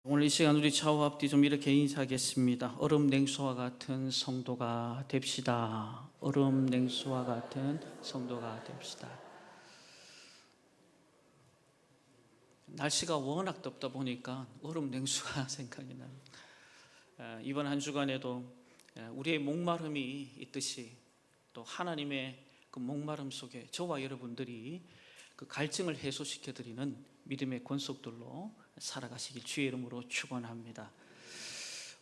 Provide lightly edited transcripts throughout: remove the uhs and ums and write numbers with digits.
오늘 이 시간 우리 좌우 앞뒤 좀 이렇게 인사하겠습니다. 얼음 냉수와 같은 성도가 됩시다. 얼음 냉수와 같은 성도가 됩시다. 날씨가 워낙 덥다 보니까 얼음 냉수가 생각이 납니다. 이번 한 주간에도 우리의 목마름이 있듯이 또 하나님의 그 목마름 속에 저와 여러분들이 그 갈증을 해소시켜 드리는 믿음의 권속들로 살아가시길 주의 이름으로 축원합니다.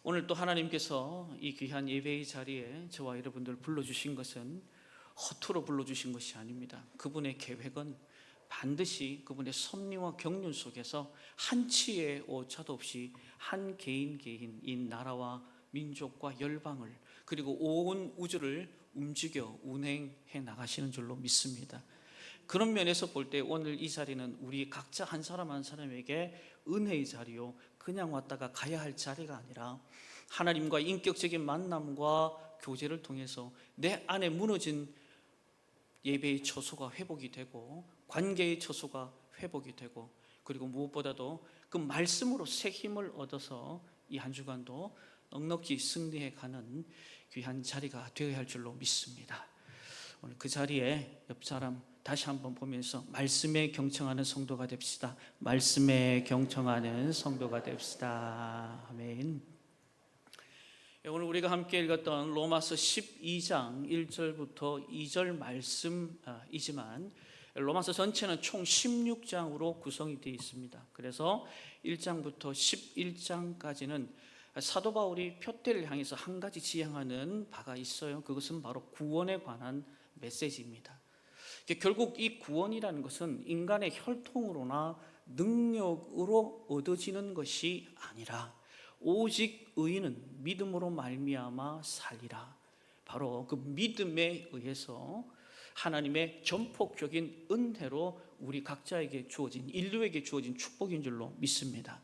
오늘 또 하나님께서 이 귀한 예배의 자리에 저와 여러분들 불러주신 것은 허투루 불러주신 것이 아닙니다. 그분의 계획은 반드시 그분의 섭리와 경륜 속에서 한치의 오차도 없이 한 개인 이 나라와 민족과 열방을 그리고 온 우주를 움직여 운행해 나가시는 줄로 믿습니다. 그런 면에서 볼 때 오늘 이 자리는 우리 각자 한 사람 한 사람에게 은혜의 자리요, 그냥 왔다가 가야 할 자리가 아니라 하나님과 인격적인 만남과 교제를 통해서 내 안에 무너진 예배의 처소가 회복이 되고 관계의 처소가 회복이 되고 그리고 무엇보다도 그 말씀으로 새 힘을 얻어서 이 한 주간도 넉넉히 승리해 가는 귀한 자리가 되어야 할 줄로 믿습니다. 오늘 그 자리에 옆 사람 다시 한번 보면서 말씀에 경청하는 성도가 됩시다. 말씀에 경청하는 성도가 됩시다. 아멘. 오늘 우리가 함께 읽었던 로마서 12장 1절부터 2절 말씀이지만 로마서 전체는 총 16장으로 구성이 되어 있습니다. 그래서 1장부터 11장까지는 사도 바울이 표대를 향해서 한 가지 지향하는 바가 있어요. 그것은 바로 구원에 관한 메시지입니다. 결국 이 구원이라는 것은 인간의 혈통으로나 능력으로 얻어지는 것이 아니라 오직 의인은 믿음으로 말미암아 살리라. 바로 그 믿음에 의해서 하나님의 전폭적인 은혜로 우리 각자에게 주어진, 인류에게 주어진 축복인 줄로 믿습니다.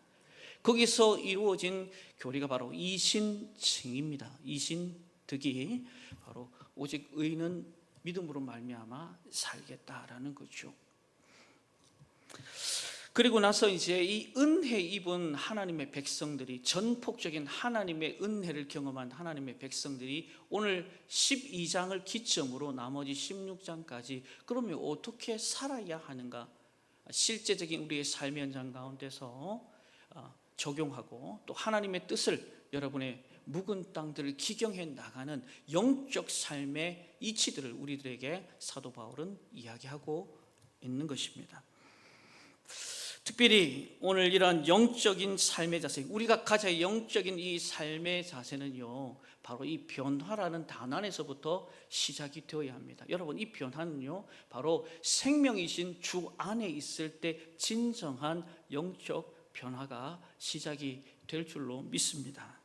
거기서 이루어진 교리가 바로 이신칭입니다. 이신득이 바로 오직 의인은 믿음으로 말미암아 살겠다라는 거죠. 그리고 나서 이제 이 은혜 입은 하나님의 백성들이, 전폭적인 하나님의 은혜를 경험한 하나님의 백성들이 오늘 12장을 기점으로 나머지 16장까지 그러면 어떻게 살아야 하는가, 실제적인 우리의 삶의 현장 가운데서 적용하고 또 하나님의 뜻을 여러분의 묵은 땅들을 기경해 나가는 영적 삶의 이치들을 우리들에게 사도 바울은 이야기하고 있는 것입니다. 특별히 오늘 이러한 영적인 삶의 자세, 우리가 가져야 영적인 이 삶의 자세는요, 바로 이 변화라는 단어 안에서부터 시작이 되어야 합니다. 여러분, 이 변화는요, 바로 생명이신 주 안에 있을 때 진정한 영적 변화가 시작이 될 줄로 믿습니다.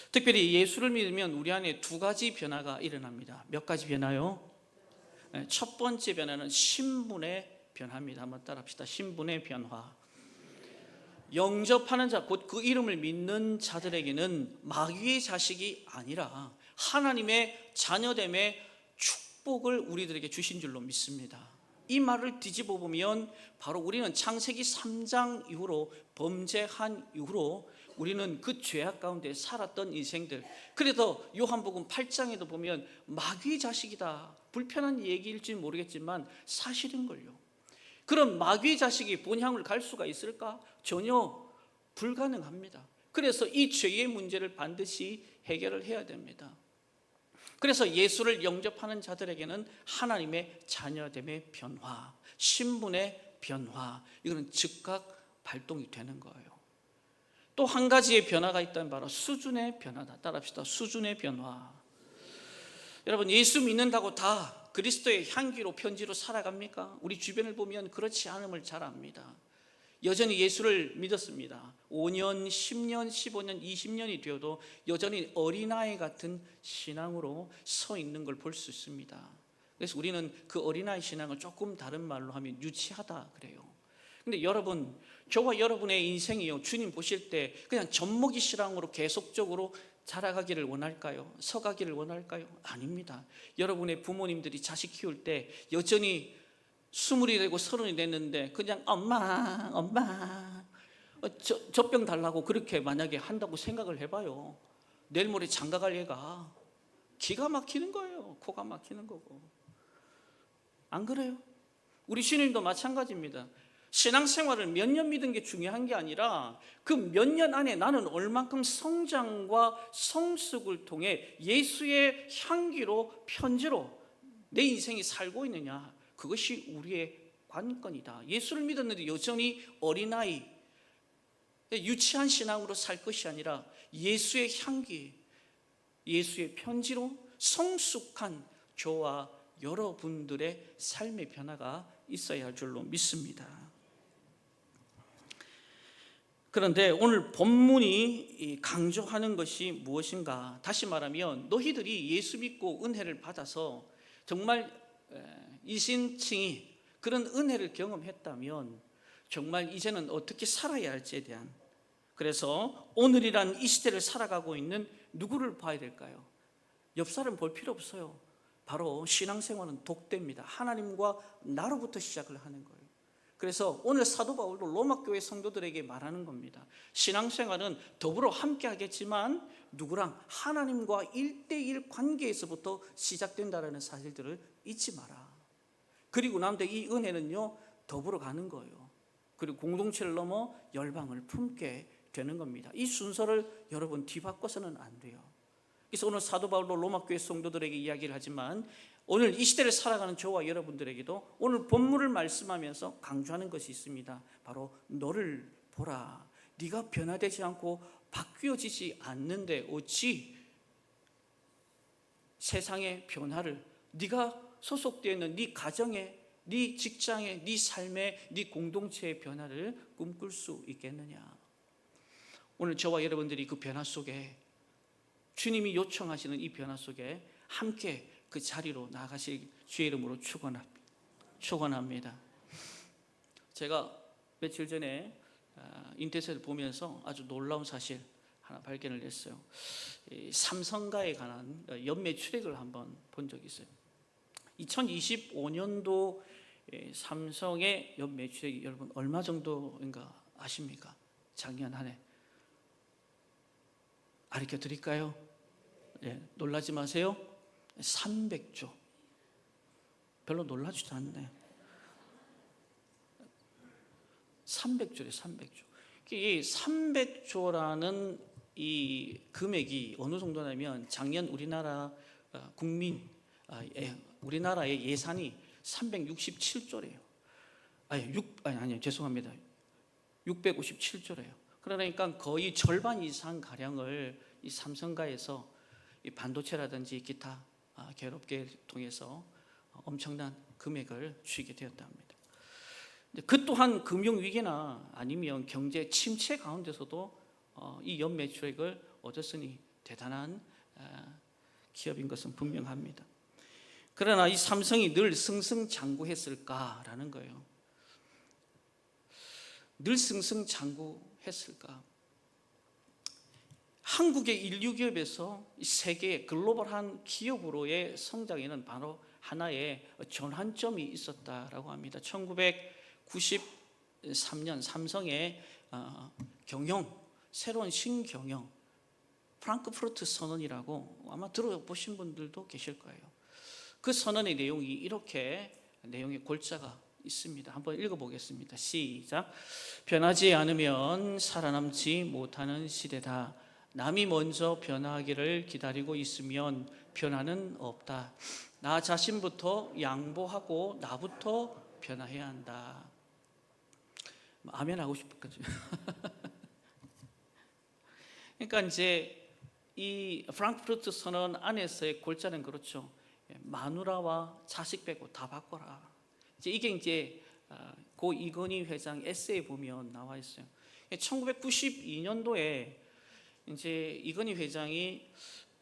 특별히 예수를 믿으면 우리 안에 두 가지 변화가 일어납니다. 몇 가지 변화요? 첫 번째 변화는 신분의 변화입니다. 한번 따라합시다. 신분의 변화. 영접하는 자, 곧 그 이름을 믿는 자들에게는 마귀의 자식이 아니라 하나님의 자녀됨의 축복을 우리들에게 주신 줄로 믿습니다. 이 말을 뒤집어 보면 바로 우리는 창세기 3장 이후로, 범죄한 이후로 우리는 그 죄악 가운데 살았던 인생들, 그래서 요한복음 8장에도 보면 마귀의 자식이다, 불편한 얘기일지 모르겠지만 사실인걸요. 그럼 마귀의 자식이 본향을 갈 수가 있을까? 전혀 불가능합니다. 그래서 이 죄의 문제를 반드시 해결을 해야 됩니다. 그래서 예수를 영접하는 자들에게는 하나님의 자녀됨의 변화, 신분의 변화, 이거는 즉각 발동이 되는 거예요. 또 한 가지의 변화가 있다면 바로 수준의 변화다. 따라합시다. 수준의 변화. 여러분, 예수 믿는다고 다 그리스도의 향기로 편지로 살아갑니까? 우리 주변을 보면 그렇지 않음을 잘 압니다. 여전히 예수를 믿었습니다. 5년, 10년, 15년, 20년이 되어도 여전히 어린아이 같은 신앙으로 서 있는 걸 볼 수 있습니다. 그래서 우리는 그 어린아이 신앙을 조금 다른 말로 하면 유치하다 그래요. 근데 여러분, 저와 여러분의 인생이요, 주님 보실 때 그냥 젖먹이 신앙으로 계속적으로 자라가기를 원할까요? 서가기를 원할까요? 아닙니다. 여러분의 부모님들이 자식 키울 때 여전히 20이 되고 30이 됐는데 그냥 엄마 젖병 달라고 그렇게 만약에 한다고 생각을 해봐요. 내일 모레 장가갈 얘가 기가 막히는 거예요. 코가 막히는 거고. 안 그래요? 우리 주님도 마찬가지입니다. 신앙생활을 몇 년 믿은 게 중요한 게 아니라 그 몇 년 안에 나는 얼만큼 성장과 성숙을 통해 예수의 향기로 편지로 내 인생이 살고 있느냐, 그것이 우리의 관건이다. 예수를 믿었는데 여전히 어린아이, 유치한 신앙으로 살 것이 아니라 예수의 향기, 예수의 편지로 성숙한 저와 여러분들의 삶의 변화가 있어야 할 줄로 믿습니다. 그런데 오늘 본문이 강조하는 것이 무엇인가? 다시 말하면 너희들이 예수 믿고 은혜를 받아서 정말 이신칭이 그런 은혜를 경험했다면 정말 이제는 어떻게 살아야 할지에 대한, 그래서 오늘이란 이 시대를 살아가고 있는 누구를 봐야 될까요? 옆 사람 볼 필요 없어요. 바로 신앙생활은 독대입니다. 하나님과 나로부터 시작을 하는 거예요. 그래서 오늘 사도 바울도 로마교회 성도들에게 말하는 겁니다. 신앙생활은 더불어 함께 하겠지만 누구랑? 하나님과 1대1 관계에서부터 시작된다는 사실들을 잊지 마라. 그리고 남들 이 은혜는요 더불어 가는 거예요. 그리고 공동체를 넘어 열방을 품게 되는 겁니다. 이 순서를 여러분 뒤바꿔서는 안 돼요. 그래서 오늘 사도 바울도 로마교회 성도들에게 이야기를 하지만 오늘 이 시대를 살아가는 저와 여러분들에게도 오늘 본문을 말씀하면서 강조하는 것이 있습니다. 바로 너를 보라. 네가 변화되지 않고 바뀌어지지 않는데 어찌 세상의 변화를, 네가 소속되어 있는 네 가정에, 네 직장에, 네 삶에, 네 공동체의 변화를 꿈꿀 수 있겠느냐. 오늘 저와 여러분들이 그 변화 속에, 주님이 요청하시는 이 변화 속에 함께 그 자리로 나가실 주의 이름으로 축원합니다. 제가 며칠 전에 인터넷을 보면서 아주 놀라운 사실 하나 발견을 했어요. 삼성가에 관한 연매 추rek을 한번 본 적이 있어요. 2025년도 삼성의 연매 추rek이 여러분 얼마 정도인가 아십니까? 작년 한 해. 가르쳐 드릴까요? 놀라지 마세요. 300조. 별로 놀라지도 않네. 300조래, 300조. 이 300조라는 이 금액이 어느 정도냐면 작년 우리나라 우리나라의 예산이 367조래요. 아니요, 죄송합니다. 657조래요. 그러니까 거의 절반 이상 가량을 이 삼성가에서 이 반도체라든지 기타 결합계를 통해서 엄청난 금액을 취게 되었다 합니다. 그 또한 금융위기나 아니면 경제 침체 가운데서도 이 연매출액을 얻었으니 대단한 기업인 것은 분명합니다. 그러나 이 삼성이 늘 승승장구했을까라는 거예요. 늘 승승장구했을까? 한국의 인류 기업에서 세계의 글로벌한 기업으로의 성장에는 바로 하나의 전환점이 있었다라고 합니다. 1993년 삼성의 새로운 신경영 프랑크푸르트 선언이라고 아마 들어보신 분들도 계실 거예요. 그 선언의 내용이 이렇게 내용의 골자가 있습니다. 한번 읽어보겠습니다. 시작. 변하지 않으면 살아남지 못하는 시대다. 남이 먼저 변화하기를 기다리고 있으면 변화는 없다. 나 자신부터 양보하고 나부터 변화해야 한다. 아멘 하고 싶었거든요. 그러니까 이제 이 프랑크푸르트 선언 안에서의 골자는 그렇죠. 마누라와 자식 빼고 다 바꿔라. 이게 이제 고 이건희 회장 에세이에 보면 나와 있어요. 1992년도에 이제 이건희 회장이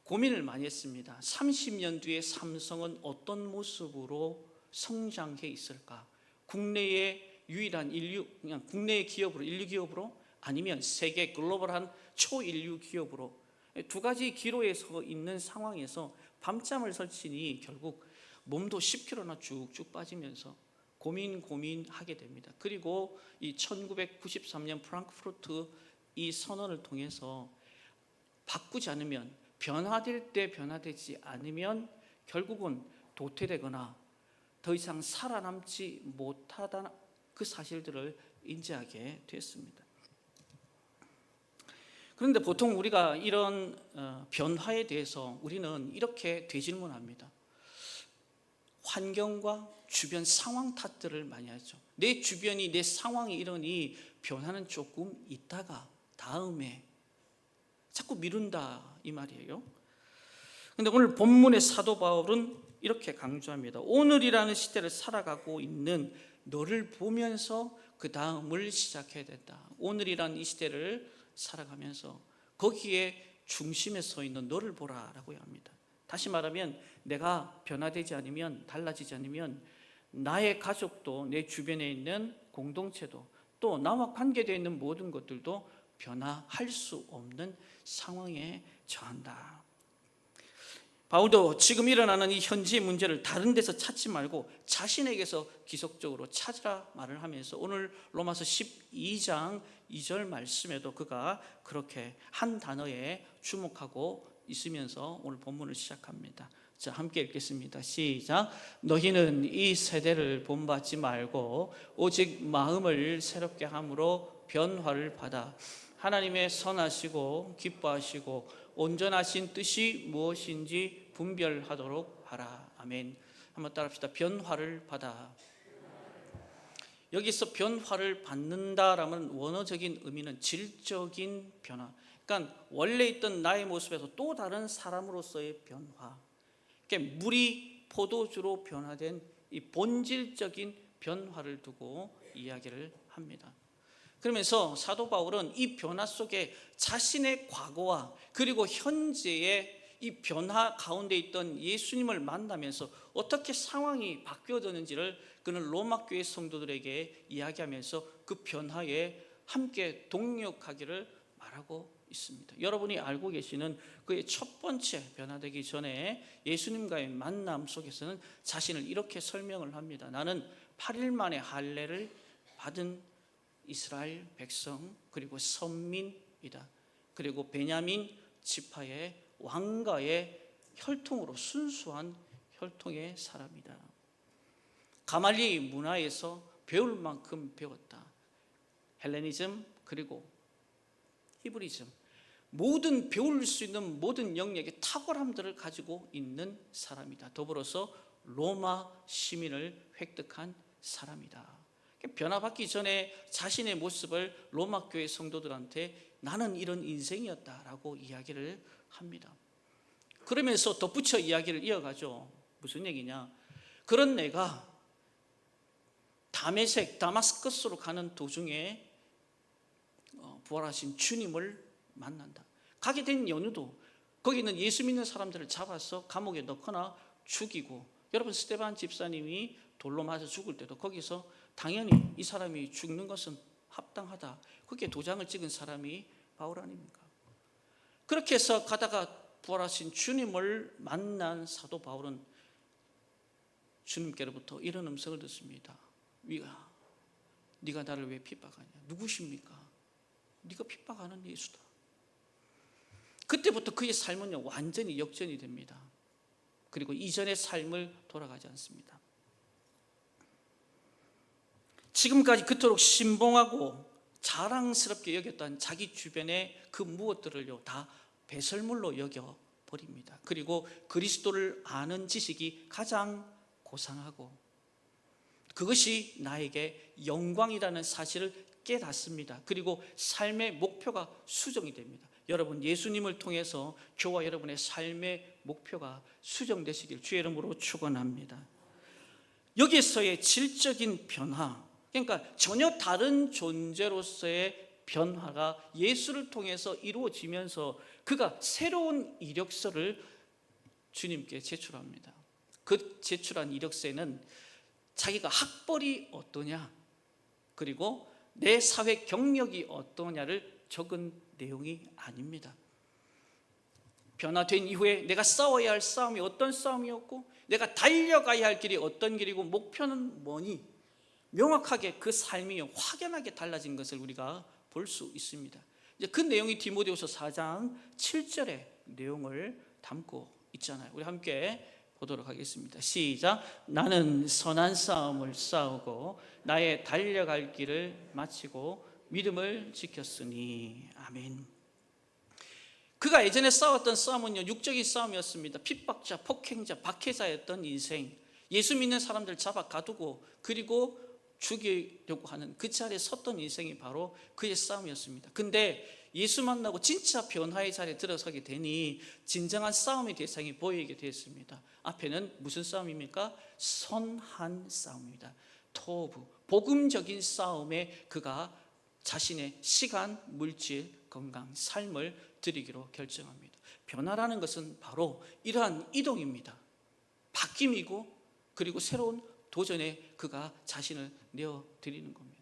고민을 많이 했습니다. 30년 뒤에 삼성은 어떤 모습으로 성장해 있을까? 국내의 유일한 그냥 국내의 기업으로, 인류 기업으로, 아니면 세계 글로벌한 초인류 기업으로, 두 가지 기로에 서 있는 상황에서 밤잠을 설치니 결국 몸도 10kg나 쭉쭉 빠지면서 고민하게 됩니다. 그리고 이 1993년 프랑크푸르트 이 선언을 통해서 바꾸지 않으면, 변화될 때 변화되지 않으면 결국은 도태되거나 더 이상 살아남지 못하다는 그 사실들을 인지하게 됐습니다. 그런데 보통 우리가 이런 변화에 대해서 우리는 이렇게 되질문합니다. 환경과 주변 상황 탓들을 많이 하죠. 내 주변이, 내 상황이 이러니 변화는 조금 있다가 다음에, 자꾸 미룬다 이 말이에요. 그런데 오늘 본문의 사도 바울은 이렇게 강조합니다. 오늘이라는 시대를 살아가고 있는 너를 보면서 그 다음을 시작해야 된다. 오늘이라는 이 시대를 살아가면서 거기에 중심에 서 있는 너를 보라라고 합니다. 다시 말하면 내가 변화되지 않으면, 달라지지 않으면 나의 가족도, 내 주변에 있는 공동체도, 또 나와 관계되어 있는 모든 것들도 변화할 수 없는 상황에 처한다. 바울도 지금 일어나는 이 현지의 문제를 다른 데서 찾지 말고 자신에게서 기속적으로 찾으라 말을 하면서 오늘 로마서 12장 2절 말씀에도 그가 그렇게 한 단어에 주목하고 있으면서 오늘 본문을 시작합니다. 자, 함께 읽겠습니다. 시작. 너희는 이 세대를 본받지 말고 오직 마음을 새롭게 함으로 변화를 받아 하나님의 선하시고 기뻐하시고 온전하신 뜻이 무엇인지 분별하도록 하라. 아멘. 한번 따라합시다. 변화를 받아. 여기서 변화를 받는다라는 원어적인 의미는 질적인 변화, 그러니까 원래 있던 나의 모습에서 또 다른 사람으로서의 변화, 그러니까 물이 포도주로 변화된 이 본질적인 변화를 두고 이야기를 합니다. 그러면서 사도 바울은 이 변화 속에 자신의 과거와 그리고 현재의 이 변화 가운데 있던 예수님을 만나면서 어떻게 상황이 바뀌어졌는지를 그는 로마 교회 성도들에게 이야기하면서 그 변화에 함께 동력하기를 말하고 있습니다. 여러분이 알고 계시는 그의 첫 번째 변화되기 전에 예수님과의 만남 속에서는 자신을 이렇게 설명을 합니다. 나는 8일 만에 할례를 받은 이스라엘 백성, 그리고 선민이다. 그리고 베냐민 지파의 왕가의 혈통으로, 순수한 혈통의 사람이다. 가말리 문화에서 배울 만큼 배웠다. 헬레니즘 그리고 히브리즘, 모든 배울 수 있는 모든 영역의 탁월함들을 가지고 있는 사람이다. 더불어서 로마 시민을 획득한 사람이다. 변화받기 전에 자신의 모습을 로마 교회 성도들한테 나는 이런 인생이었다라고 이야기를 합니다. 그러면서 덧붙여 이야기를 이어가죠. 무슨 얘기냐? 그런 내가 다마스커스로 가는 도중에 부활하신 주님을 만난다. 가게 된 연유도 거기는 예수 믿는 사람들을 잡아서 감옥에 넣거나 죽이고, 여러분 스데반 집사님이 돌로 맞아 죽을 때도 거기서 당연히 이 사람이 죽는 것은 합당하다, 그렇게 도장을 찍은 사람이 바울 아닙니까? 그렇게 해서 가다가 부활하신 주님을 만난 사도 바울은 주님께로부터 이런 음성을 듣습니다. 네가 나를 왜 핍박하냐? 누구십니까? 네가 핍박하는 예수다. 그때부터 그의 삶은 완전히 역전이 됩니다. 그리고 이전의 삶을 돌아가지 않습니다. 지금까지 그토록 신봉하고 자랑스럽게 여겼던 자기 주변의 그 무엇들을요 다 배설물로 여겨버립니다. 그리고 그리스도를 아는 지식이 가장 고상하고 그것이 나에게 영광이라는 사실을 깨닫습니다. 그리고 삶의 목표가 수정이 됩니다. 여러분, 예수님을 통해서 저와 여러분의 삶의 목표가 수정되시길 주의 이름으로 축원합니다. 여기서의 질적인 변화, 그러니까 전혀 다른 존재로서의 변화가 예수를 통해서 이루어지면서 그가 새로운 이력서를 주님께 제출합니다. 그 제출한 이력서에는 자기가 학벌이 어떠냐, 그리고 내 사회 경력이 어떠냐를 적은 내용이 아닙니다. 변화된 이후에 내가 싸워야 할 싸움이 어떤 싸움이었고, 내가 달려가야 할 길이 어떤 길이고, 목표는 뭐니, 명확하게 그 삶이 확연하게 달라진 것을 우리가 볼 수 있습니다. 이제 그 내용이 디모데후서 4장 7절의 내용을 담고 있잖아요. 우리 함께 보도록 하겠습니다. 시작. 나는 선한 싸움을 싸우고 나의 달려갈 길을 마치고 믿음을 지켰으니. 아멘. 그가 예전에 싸웠던 싸움은요, 육적인 싸움이었습니다. 핍박자, 폭행자, 박해자였던 인생, 예수 믿는 사람들 잡아 가두고 그리고 죽이려고 하는 그 자리에 섰던 인생이 바로 그의 싸움이었습니다. 근데 예수 만나고 진짜 변화의 자리에 들어서게 되니 진정한 싸움의 대상이 보이게 되었습니다. 앞에는 무슨 싸움입니까? 선한 싸움입니다. 토부, 복음적인 싸움에 그가 자신의 시간, 물질, 건강, 삶을 드리기로 결정합니다. 변화라는 것은 바로 이러한 이동입니다. 바뀜이고 그리고 새로운 도전에 그가 자신을 내어드리는 겁니다.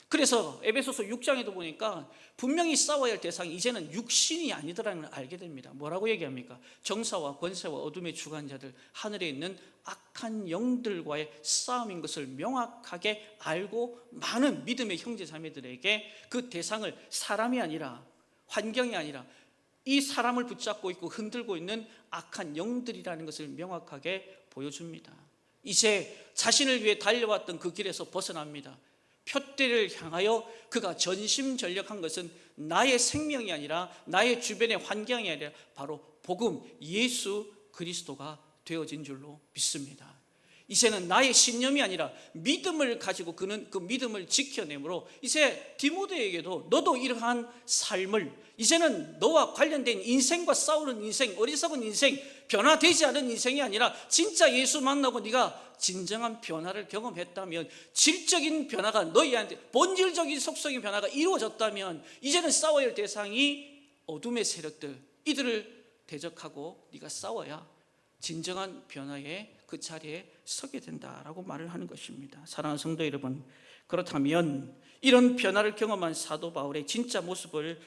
그래서 에베소서 6장에도 보니까 분명히 싸워야 할 대상이 이제는 육신이 아니더라는 걸 알게 됩니다. 뭐라고 얘기합니까? 정사와 권세와 어둠의 주관자들, 하늘에 있는 악한 영들과의 싸움인 것을 명확하게 알고 많은 믿음의 형제 자매들에게 그 대상을 사람이 아니라, 환경이 아니라 이 사람을 붙잡고 있고 흔들고 있는 악한 영들이라는 것을 명확하게 보여줍니다. 이제 자신을 위해 달려왔던 그 길에서 벗어납니다. 표대를 향하여 그가 전심전력한 것은 나의 생명이 아니라 나의 주변의 환경이 아니라 바로 복음, 예수 그리스도가 되어진 줄로 믿습니다. 이제는 나의 신념이 아니라 믿음을 가지고 그는 그 믿음을 지켜내므로 이제 디모데에게도 너도 이러한 삶을, 이제는 너와 관련된 인생과 싸우는 인생, 어리석은 인생, 변화되지 않은 인생이 아니라 진짜 예수 만나고 네가 진정한 변화를 경험했다면, 질적인 변화가 너희한테, 본질적인 속성의 변화가 이루어졌다면 이제는 싸워야 할 대상이 어둠의 세력들, 이들을 대적하고 네가 싸워야 진정한 변화의 그 자리에 서게 된다라고 말을 하는 것입니다. 사랑하는 성도 여러분, 그렇다면 이런 변화를 경험한 사도 바울의 진짜 모습을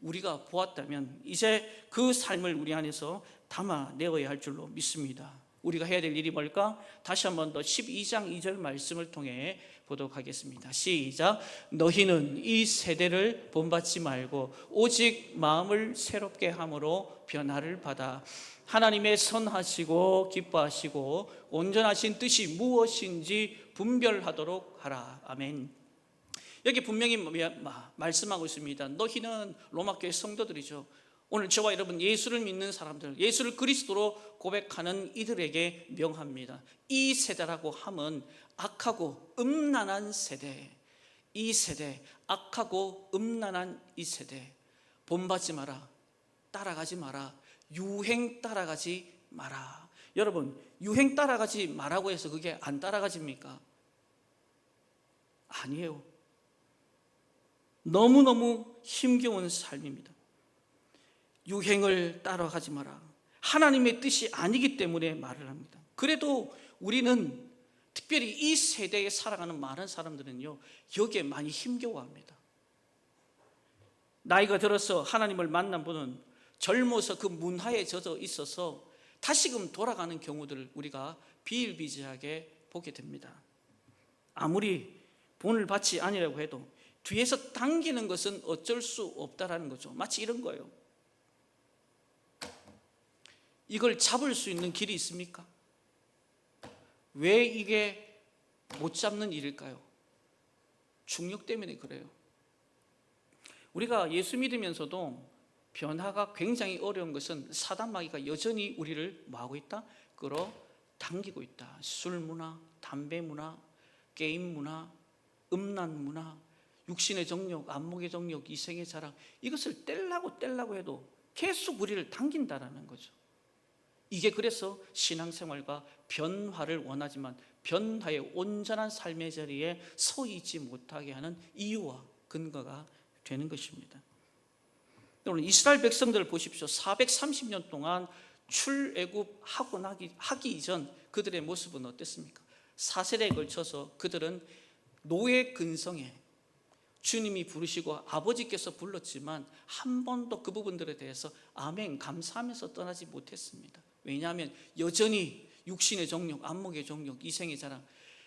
우리가 보았다면 이제 그 삶을 우리 안에서 담아내어야 할 줄로 믿습니다. 우리가 해야 될 일이 뭘까? 다시 한 번 더 12장 2절 말씀을 통해 보도록 하겠습니다. 시작. 너희는 이 세대를 본받지 말고 오직 마음을 새롭게 함으로 변화를 받아 하나님의 선하시고 기뻐하시고 온전하신 뜻이 무엇인지 분별하도록 하라. 아멘. 여기 분명히 말씀하고 있습니다. 너희는 로마교회 성도들이죠. 오늘 저와 여러분 예수를 믿는 사람들, 예수를 그리스도로 고백하는 이들에게 명합니다. 이 세대라고 함은 악하고 음란한 세대, 이 세대, 악하고 음란한 이 세대, 본받지 마라, 따라가지 마라, 유행 따라가지 마라. 여러분, 유행 따라가지 마라고 해서 그게 안 따라가집니까? 아니에요. 너무너무 힘겨운 삶입니다. 유행을 따라가지 마라. 하나님의 뜻이 아니기 때문에 말을 합니다. 그래도 우리는, 특별히 이 세대에 살아가는 많은 사람들은요, 여기에 많이 힘겨워합니다. 나이가 들어서 하나님을 만난 분은 젊어서 그 문화에 젖어 있어서 다시금 돌아가는 경우들을 우리가 비일비재하게 보게 됩니다. 아무리 본을 받지 아니라고 해도 뒤에서 당기는 것은 어쩔 수 없다라는 거죠. 마치 이런 거예요. 이걸 잡을 수 있는 길이 있습니까? 왜 이게 못 잡는 일일까요? 중력 때문에 그래요. 우리가 예수 믿으면서도 변화가 굉장히 어려운 것은 사단 마귀가 여전히 우리를 뭐하고 있다? 끌어당기고 있다. 술 문화, 담배 문화, 게임 문화, 음란 문화, 육신의 정욕, 안목의 정욕, 이생의 자랑, 이것을 떼려고 해도 계속 우리를 당긴다라는 거죠. 이게 그래서 신앙생활과 변화를 원하지만 변화의 온전한 삶의 자리에 서 있지 못하게 하는 이유와 근거가 되는 것입니다. 여러분, 이스라엘 백성들을 보십시오. 430년 동안 출애굽하고 하기 이전 그들의 모습은 어땠습니까? 4세대에 걸쳐서 그들은 노예 근성에 주님이 부르시고 아버지께서 불렀지만 한 번도 그 부분들에 대해서 아멘 감사하면서 떠나지 못했습니다. 왜냐하면 여전히 육신의 정욕, 안목의 정욕, 이생의 자랑,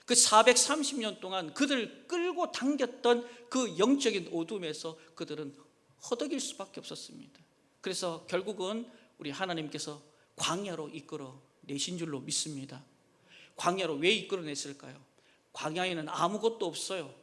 그 430년 동안 그들을 끌고 당겼던 그 영적인 어둠에서 그들은 허덕일 수밖에 없었습니다. 그래서 결국은 우리 하나님께서 광야로 이끌어 내신 줄로 믿습니다. 광야로 왜 이끌어 냈을까요? 광야에는 아무것도 없어요.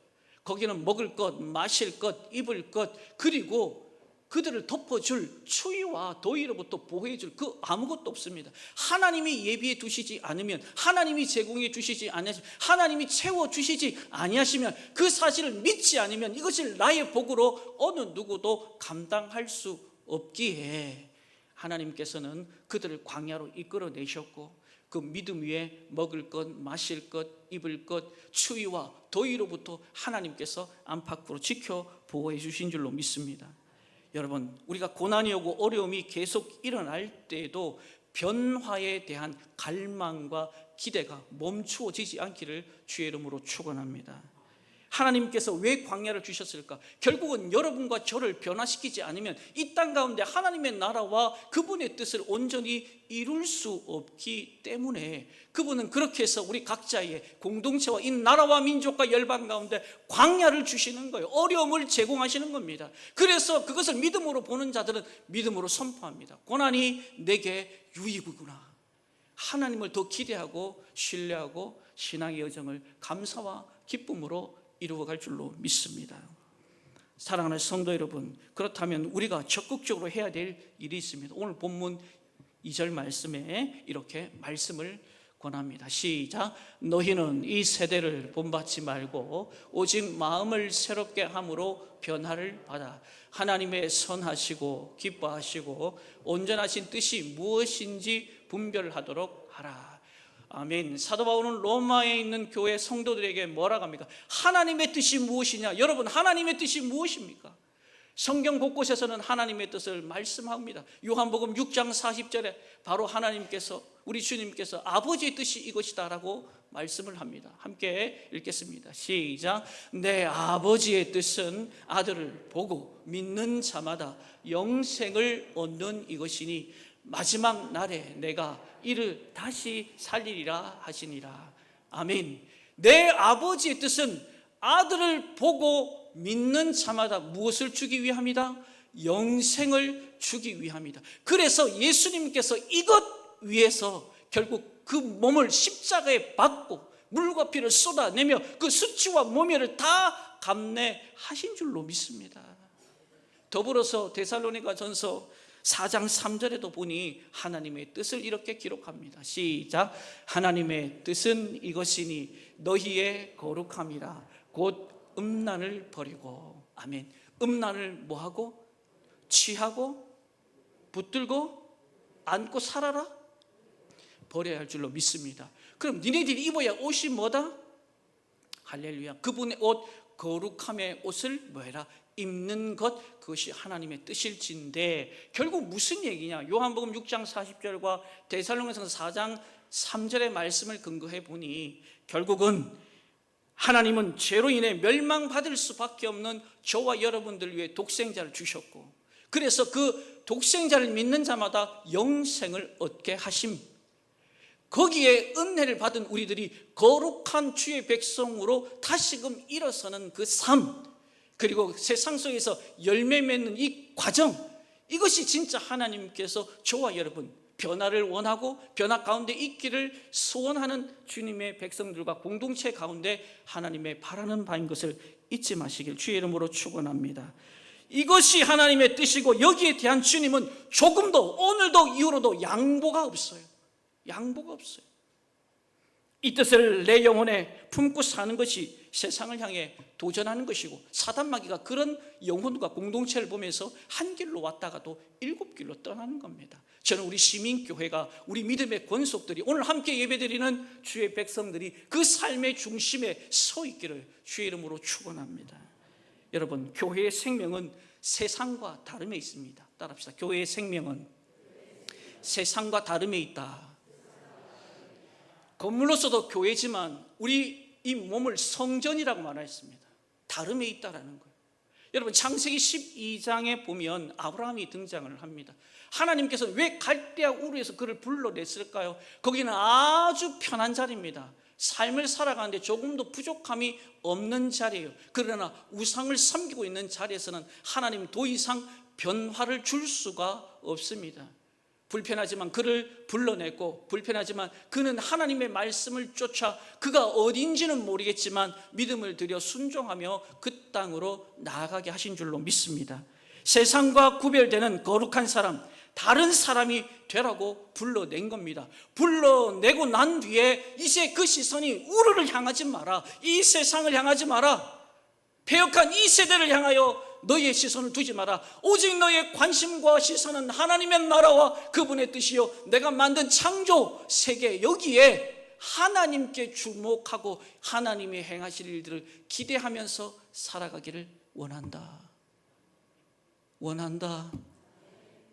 거기는 먹을 것, 마실 것, 입을 것, 그리고 그들을 덮어줄 추위와 더위로부터 보호해줄 그 아무것도 없습니다. 하나님이 예비해 두시지 않으면, 하나님이 제공해 주시지 아니하시면, 하나님이 채워 주시지 아니하시면, 그 사실을 믿지 않으면 이것을 나의 복으로 어느 누구도 감당할 수 없기에 하나님께서는 그들을 광야로 이끌어 내셨고, 그 믿음 위에 먹을 것, 마실 것, 입을 것, 추위와 더위로부터 하나님께서 안팎으로 지켜 보호해 주신 줄로 믿습니다. 여러분, 우리가 고난이 오고 어려움이 계속 일어날 때에도 변화에 대한 갈망과 기대가 멈추어지지 않기를 주의 이름으로 축원합니다. 하나님께서 왜 광야를 주셨을까? 결국은 여러분과 저를 변화시키지 않으면 이 땅 가운데 하나님의 나라와 그분의 뜻을 온전히 이룰 수 없기 때문에 그분은 그렇게 해서 우리 각자의 공동체와 이 나라와 민족과 열방 가운데 광야를 주시는 거예요. 어려움을 제공하시는 겁니다. 그래서 그것을 믿음으로 보는 자들은 믿음으로 선포합니다. 고난이 내게 유익이구나. 하나님을 더 기대하고 신뢰하고 신앙의 여정을 감사와 기쁨으로 이루어갈 줄로 믿습니다. 사랑하는 성도 여러분, 그렇다면 우리가 적극적으로 해야 될 일이 있습니다. 오늘 본문 2절 말씀에 이렇게 말씀을 권합니다. 시작. 너희는 이 세대를 본받지 말고 오직 마음을 새롭게 함으로 변화를 받아 하나님의 선하시고 기뻐하시고 온전하신 뜻이 무엇인지 분별하도록 하라. 아멘. 사도 바울은 로마에 있는 교회 성도들에게 뭐라고 합니까? 하나님의 뜻이 무엇이냐? 여러분, 하나님의 뜻이 무엇입니까? 성경 곳곳에서는 하나님의 뜻을 말씀합니다. 요한복음 6장 40절에 바로 하나님께서, 우리 주님께서 아버지의 뜻이 이것이다 라고 말씀을 합니다. 함께 읽겠습니다. 시작. 내 아버지의 뜻은 아들을 보고 믿는 자마다 영생을 얻는 이것이니 마지막 날에 내가 이를 다시 살리리라 하시니라. 아멘. 내 아버지의 뜻은 아들을 보고 믿는 자마다 무엇을 주기 위함이다? 영생을 주기 위함이다. 그래서 예수님께서 이것 위해서 결국 그 몸을 십자가에 박고 물과 피를 쏟아내며 그 수치와 모멸을 다 감내하신 줄로 믿습니다. 더불어서 데살로니가 전서 4장 3절에도 보니 하나님의 뜻을 이렇게 기록합니다. 시작. 하나님의 뜻은 이것이니 너희의 거룩함이라 곧 음란을 버리고. 아멘. 음란을 뭐하고? 취하고 붙들고 안고 살아라? 버려야 할 줄로 믿습니다. 그럼 니네들이 입어야 옷이 뭐다? 할렐루야. 그분의 옷, 거룩함의 옷을 뭐해라? 입는 것, 그것이 하나님의 뜻일진데 결국 무슨 얘기냐? 요한복음 6장 40절과 데살로니가서 4장 3절의 말씀을 근거해 보니 결국은 하나님은 죄로 인해 멸망받을 수밖에 없는 저와 여러분들 위해 독생자를 주셨고, 그래서 그 독생자를 믿는 자마다 영생을 얻게 하심, 거기에 은혜를 받은 우리들이 거룩한 주의 백성으로 다시금 일어서는 그 삶, 그리고 세상 속에서 열매 맺는 이 과정, 이것이 진짜 하나님께서 저와 여러분 변화를 원하고 변화 가운데 있기를 소원하는 주님의 백성들과 공동체 가운데 하나님의 바라는 바인 것을 잊지 마시길 주의 이름으로 축원합니다. 이것이 하나님의 뜻이고 여기에 대한 주님은 조금도 오늘도 이후로도 양보가 없어요. 양보가 없어요. 이 뜻을 내 영혼에 품고 사는 것이 세상을 향해 도전하는 것이고, 사단마귀가 그런 영혼과 공동체를 보면서 한 길로 왔다가도 7길로 떠나는 겁니다. 저는 우리 시민교회가, 우리 믿음의 권속들이, 오늘 함께 예배드리는 주의 백성들이 그 삶의 중심에 서 있기를 주의 이름으로 축원합니다. 여러분, 교회의 생명은 세상과 다름에 있습니다. 따라합시다. 교회의 생명은 세상과 다름에 있다. 건물로서도 교회지만 우리 이 몸을 성전이라고 말했습니다. 다름에 있다라는 거예요. 여러분, 창세기 12장에 보면 아브라함이 등장을 합니다. 하나님께서 왜 갈대아 우르에서 그를 불러냈을까요? 거기는 아주 편한 자리입니다. 삶을 살아가는데 조금도 부족함이 없는 자리예요. 그러나 우상을 섬기고 있는 자리에서는 하나님 더 이상 변화를 줄 수가 없습니다. 불편하지만 그를 불러냈고, 불편하지만 그는 하나님의 말씀을 쫓아 그가 어딘지는 모르겠지만 믿음을 들여 순종하며 그 땅으로 나아가게 하신 줄로 믿습니다. 세상과 구별되는 거룩한 사람, 다른 사람이 되라고 불러낸 겁니다. 불러내고 난 뒤에 이제 그 시선이 우리를 향하지 마라, 이 세상을 향하지 마라, 패역한 이 세대를 향하여 너희의 시선을 두지 마라. 오직 너희의 관심과 시선은 하나님의 나라와 그분의 뜻이요 내가 만든 창조 세계, 여기에 하나님께 주목하고 하나님이 행하실 일들을 기대하면서 살아가기를 원한다.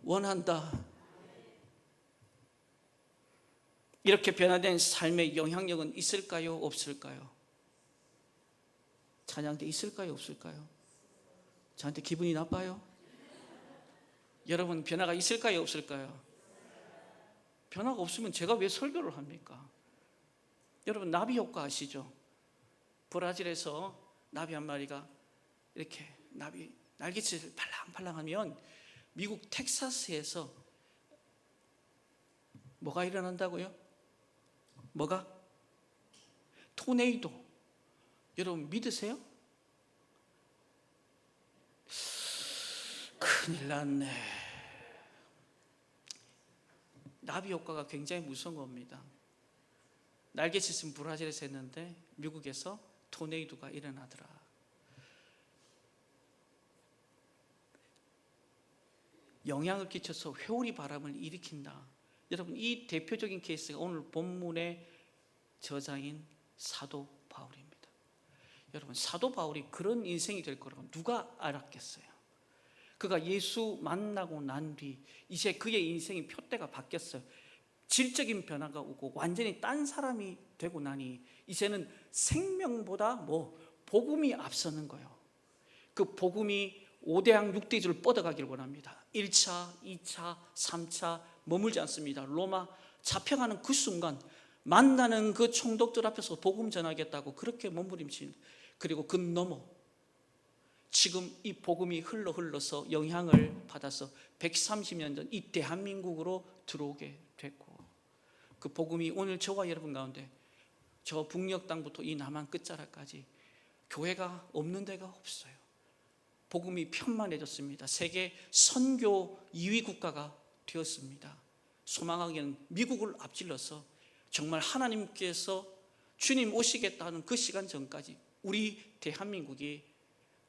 원한다. 이렇게 변화된 삶의 영향력은 있을까요? 없을까요? 찬양대 있을까요? 없을까요? 저한테 기분이 나빠요? 여러분, 변화가 있을까요? 없을까요? 변화가 없으면 제가 왜 설교를 합니까? 여러분, 나비 효과 아시죠? 브라질에서 나비 한 마리가 이렇게 나비 날개짓을 팔랑팔랑하면 미국 텍사스에서 뭐가 일어난다고요? 뭐가? 토네이도. 여러분 믿으세요? 큰일 났네. 나비 효과가 굉장히 무서운 겁니다. 날개짓은 브라질에서 했는데 미국에서 토네이도가 일어나더라. 영향을 끼쳐서 회오리 바람을 일으킨다. 여러분, 이 대표적인 케이스가 오늘 본문의 저자인 사도 바울입니다. 여러분, 사도 바울이 그런 인생이 될 거라고 누가 알았겠어요? 그가 예수 만나고 난 뒤 이제 그의 인생이 표대가 바뀌었어요. 질적인 변화가 오고 완전히 딴 사람이 되고 나니 이제는 생명보다 복음이 앞서는 거예요. 그 복음이 5대양 6대주를 뻗어가기를 원합니다. 1차, 2차, 3차 머물지 않습니다. 로마 잡혀가는 그 순간 만나는 그 총독들 앞에서 복음 전하겠다고 그렇게 몸부림친, 그리고 그 넘어 지금 이 복음이 흘러서 영향을 받아서 130년 전 이 대한민국으로 들어오게 됐고, 그 복음이 오늘 저와 여러분 가운데 저 북녘 땅부터 이 남한 끝자락까지 교회가 없는 데가 없어요. 복음이 편만해졌습니다. 세계 선교 2위 국가가 되었습니다. 소망하기는 미국을 앞질러서 정말 하나님께서 주님 오시겠다는 그 시간 전까지 우리 대한민국이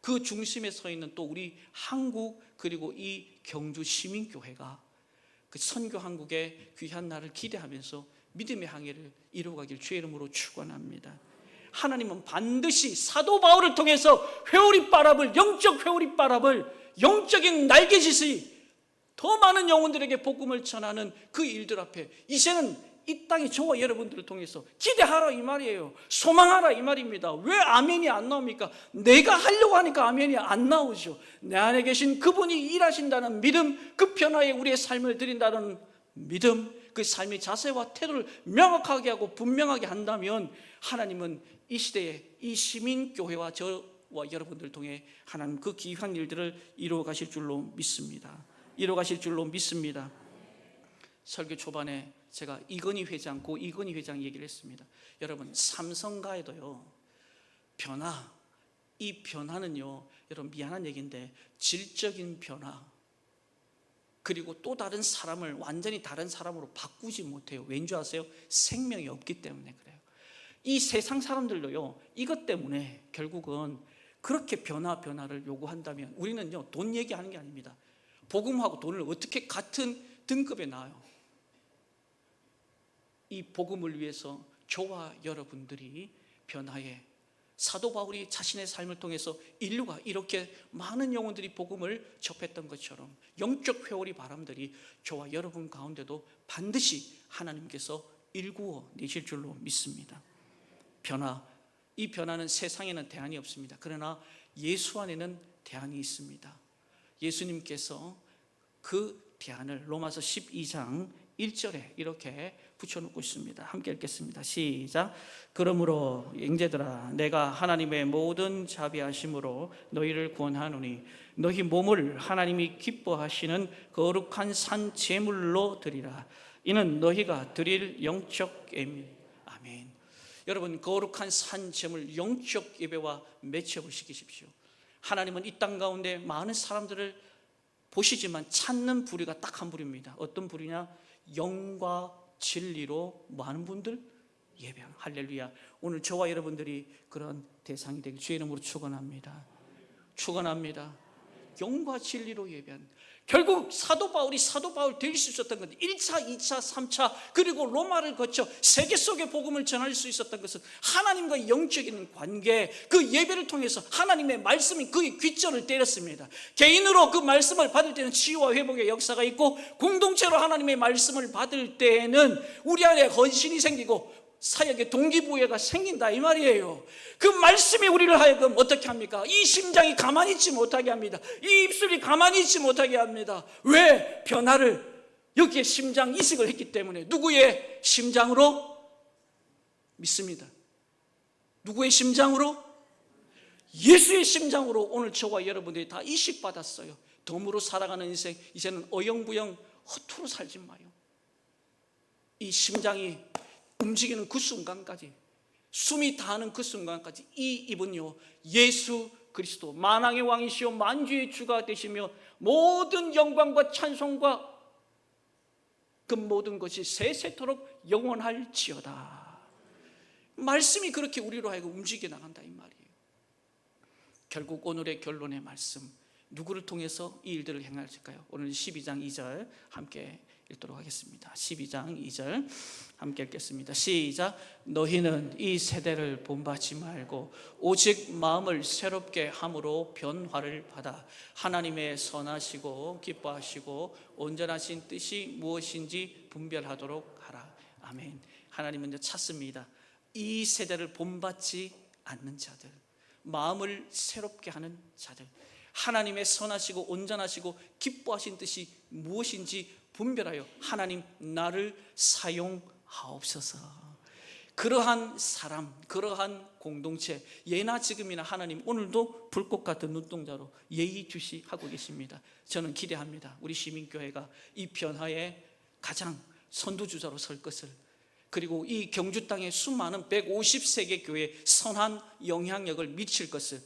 그 중심에 서 있는 또 우리 한국, 그리고 이 경주 시민교회가 그 선교 한국의 귀한 날을 기대하면서 믿음의 항해를 이루어가길 주의 이름으로 축원합니다. 하나님은 반드시 사도 바울을 통해서 회오리바람을, 영적 회오리바람을, 영적인 날개짓이 더 많은 영혼들에게 복음을 전하는 그 일들 앞에 이제는 이 땅에 저와 여러분들을 통해서 기대하라 이 말이에요. 소망하라 이 말입니다. 왜 아멘이 안 나옵니까? 내가 하려고 하니까 아멘이 안 나오죠. 내 안에 계신 그분이 일하신다는 믿음, 그 변화에 우리의 삶을 드린다는 믿음, 그 삶의 자세와 태도를 명확하게 하고 분명하게 한다면 하나님은 이 시대에 이 시민교회와 저와 여러분들을 통해 하나님 그 귀한 일들을 이루어 가실 줄로 믿습니다. 이루어 가실 줄로 믿습니다. 설교 초반에 제가 이건희 회장, 고 이건희 회장 얘기를 했습니다. 여러분, 삼성가에도요 변화, 이 변화는요 여러분 미안한 얘기인데 질적인 변화, 그리고 또 다른 사람을 완전히 다른 사람으로 바꾸지 못해요. 왠지 아세요? 생명이 없기 때문에 그래요. 이 세상 사람들도요 이것 때문에 결국은 그렇게 변화를 요구한다면 우리는요 돈 얘기하는 게 아닙니다. 복음하고 돈을 어떻게 같은 등급에 놔요? 이 복음을 위해서 저와 여러분들이 변화해, 사도 바울이 자신의 삶을 통해서 인류가 이렇게 많은 영혼들이 복음을 접했던 것처럼 영적 회오리 바람들이 저와 여러분 가운데도 반드시 하나님께서 일구어 내실 줄로 믿습니다. 변화, 이 변화는 세상에는 대안이 없습니다. 그러나 예수 안에는 대안이 있습니다. 예수님께서 그 대안을 로마서 12장 1절에 이렇게 붙여놓고 있습니다. 함께 읽겠습니다. 시작. 그러므로 형제들아, 내가 하나님의 모든 자비하심으로 너희를 구원하노니 너희 몸을 하나님이 기뻐하시는 거룩한 산 제물로 드리라. 이는 너희가 드릴 영적 예미. 아멘. 여러분, 거룩한 산 제물, 영적 예배와 매첩을 시키십시오. 하나님은 이 땅 가운데 많은 사람들을 보시지만 찾는 부류가 딱 한 부류입니다. 어떤 부류냐? 영과 진리로 많은 분들 예배하는. 할렐루야. 오늘 저와 여러분들이 그런 대상이 되길 주의 이름으로 축원합니다. 축원합니다. 영과 진리로 예배하는. 결국 사도 바울이 사도 바울 될 수 있었던 것, 1차, 2차, 3차 그리고 로마를 거쳐 세계 속의 복음을 전할 수 있었던 것은 하나님과 영적인 관계, 그 예배를 통해서 하나님의 말씀이 그의 귓절을 때렸습니다. 개인으로 그 말씀을 받을 때는 치유와 회복의 역사가 있고, 공동체로 하나님의 말씀을 받을 때에는 우리 안에 헌신이 생기고 사역의 동기부여가 생긴다 이 말이에요. 그 말씀이 우리를 하여금 어떻게 합니까? 이 심장이 가만히 있지 못하게 합니다. 이 입술이 가만히 있지 못하게 합니다. 왜? 변화를 여기에 심장 이식을 했기 때문에. 누구의 심장으로? 믿습니다. 누구의 심장으로? 예수의 심장으로 오늘 저와 여러분들이 다 이식받았어요. 덤으로 살아가는 인생, 이제는 어영부영 허투루 살지 마요. 이 심장이 움직이는 그 순간까지, 숨이 닿는 그 순간까지 이 입은요, 예수 그리스도 만왕의 왕이시오 만주의 주가 되시며 모든 영광과 찬송과 그 모든 것이 세세토록 영원할지어다. 말씀이 그렇게 우리로 하여금 움직여 나간다 이 말이에요. 결국 오늘의 결론의 말씀, 누구를 통해서 이 일들을 행할까요? 오늘 12장 2절 함께 읽도록 하겠습니다. 12장 2절 함께 읽겠습니다. 시작. 너희는 이 세대를 본받지 말고 오직 마음을 새롭게 함으로 변화를 받아 하나님의 선하시고 기뻐하시고 온전하신 뜻이 무엇인지 분별하도록 하라. 아멘. 하나님은 이제 찾습니다. 이 세대를 본받지 않는 자들, 마음을 새롭게 하는 자들, 하나님의 선하시고 온전하시고 기뻐하신 뜻이 무엇인지 분별하여 하나님 나를 사용하옵소서. 그러한 사람, 그러한 공동체, 예나 지금이나 하나님 오늘도 불꽃 같은 눈동자로 예의주시하고 계십니다. 저는 기대합니다. 우리 시민교회가 이 변화의 가장 선두주자로 설 것을, 그리고 이 경주 땅의 수많은 150세개 교회에 선한 영향력을 미칠 것을.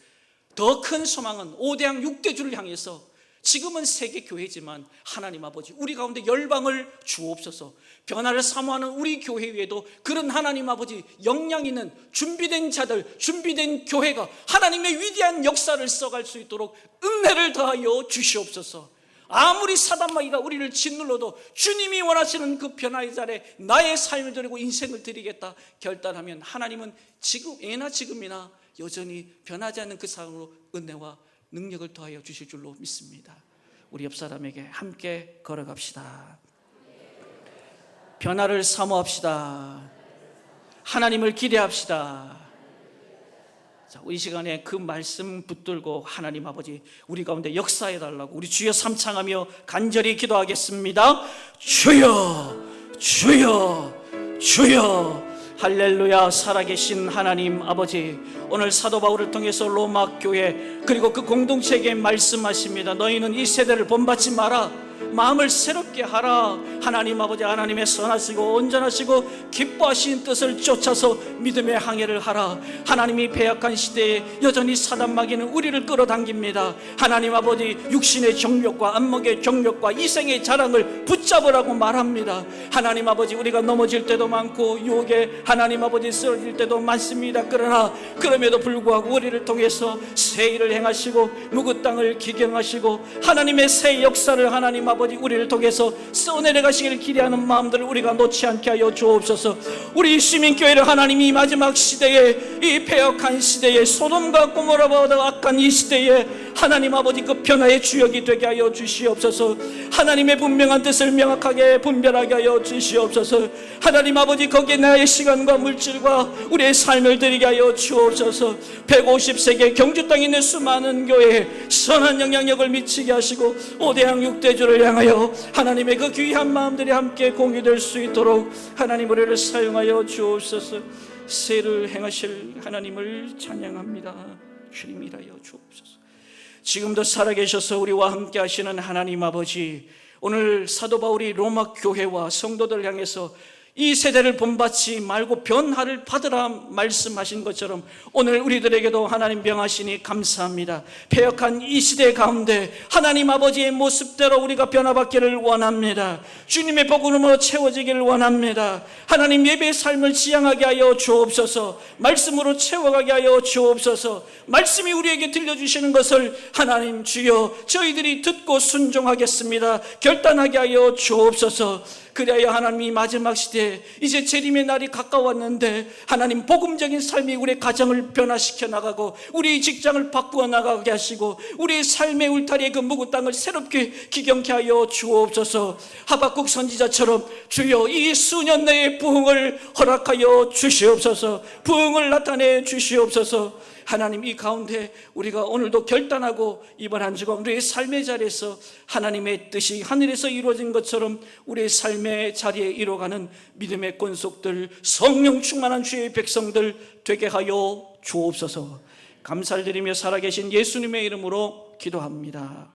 더 큰 소망은 5대양 6대주를 향해서, 지금은 세계 교회지만 하나님 아버지 우리 가운데 열방을 주옵소서. 변화를 사모하는 우리 교회 위에도 그런 하나님 아버지 역량 있는 준비된 자들, 준비된 교회가 하나님의 위대한 역사를 써갈 수 있도록 은혜를 더하여 주시옵소서. 아무리 사단마귀가 우리를 짓눌러도 주님이 원하시는 그 변화의 자리에 나의 삶을 드리고 인생을 드리겠다 결단하면 하나님은 지금, 예나 지금이나 여전히 변하지 않는 그 상황으로 은혜와 능력을 더하여 주실 줄로 믿습니다. 우리 옆 사람에게 함께 걸어갑시다. 변화를 사모합시다. 하나님을 기대합시다. 자, 이 시간에 그 말씀 붙들고 하나님 아버지 우리 가운데 역사해 달라고 우리 주여 삼창하며 간절히 기도하겠습니다. 주여, 주여, 주여. 할렐루야. 살아계신 하나님 아버지, 오늘 사도 바울을 통해서 로마 교회 그리고 그 공동체에게 말씀하십니다. 너희는 이 세대를 본받지 마라. 마음을 새롭게 하라. 하나님 아버지, 하나님의 선하시고 온전하시고 기뻐하신 뜻을 쫓아서 믿음의 항해를 하라. 하나님이 패역한 시대에 여전히 사단마귀는 우리를 끌어당깁니다. 하나님 아버지, 육신의 정욕과 안목의 정욕과 이생의 자랑을 붙잡으라고 말합니다. 하나님 아버지, 우리가 넘어질 때도 많고 유혹에 하나님 아버지 쓰러질 때도 많습니다. 그러나 그럼에도 불구하고 우리를 통해서 새 일을 행하시고 묵은 땅을 기경하시고 하나님의 새 역사를 하나님 아버지 우리를 통해서 써내려가시기를 기대하는 마음들을 우리가 놓지 않게 하여 주옵소서. 우리 시민교회를 하나님이 마지막 시대에, 이 패역한 시대에, 소돔과 고모라보다 악한 이 시대에 하나님 아버지 그 변화의 주역이 되게 하여 주시옵소서. 하나님의 분명한 뜻을 명확하게 분별하게 하여 주시옵소서. 하나님 아버지 거기에 나의 시간과 물질과 우리의 삶을 드리게 하여 주옵소서. 150세계 경주 땅에 있는 수많은 교회에 선한 영향력을 미치게 하시고 5대양 6대주를 향하여 하나님의 그 귀한 마음들이 함께 공유될 수 있도록 하나님 우리를 사용하여 주옵소서. 새를 행하실 하나님을 찬양합니다. 주님 일하여 주옵소서. 지금도 살아계셔서 우리와 함께 하시는 하나님 아버지, 오늘 사도 바울이 로마 교회와 성도들 향해서 이 세대를 본받지 말고 변화를 받으라 말씀하신 것처럼 오늘 우리들에게도 하나님 명하시니 감사합니다. 패역한 이 시대 가운데 하나님 아버지의 모습대로 우리가 변화받기를 원합니다. 주님의 복음으로 채워지기를 원합니다. 하나님 예배의 삶을 지향하게 하여 주옵소서. 말씀으로 채워가게 하여 주옵소서. 말씀이 우리에게 들려주시는 것을 하나님 주여 저희들이 듣고 순종하겠습니다. 결단하게 하여 주옵소서. 그래야 하나님이 마지막 시대에 이제 재림의 날이 가까웠는데 하나님 복음적인 삶이 우리의 가정을 변화시켜 나가고 우리의 직장을 바꾸어 나가게 하시고 우리의 삶의 울타리의 그 묵은 땅을 새롭게 기경케 하여 주옵소서. 하박국 선지자처럼 주여 이 수년 내에 부흥을 허락하여 주시옵소서. 부흥을 나타내 주시옵소서. 하나님 이 가운데 우리가 오늘도 결단하고 이번 한 주간 우리의 삶의 자리에서 하나님의 뜻이 하늘에서 이루어진 것처럼 우리의 삶의 자리에 이뤄가는 믿음의 권속들, 성령 충만한 주의 백성들 되게 하여 주옵소서. 감사를 드리며 살아계신 예수님의 이름으로 기도합니다.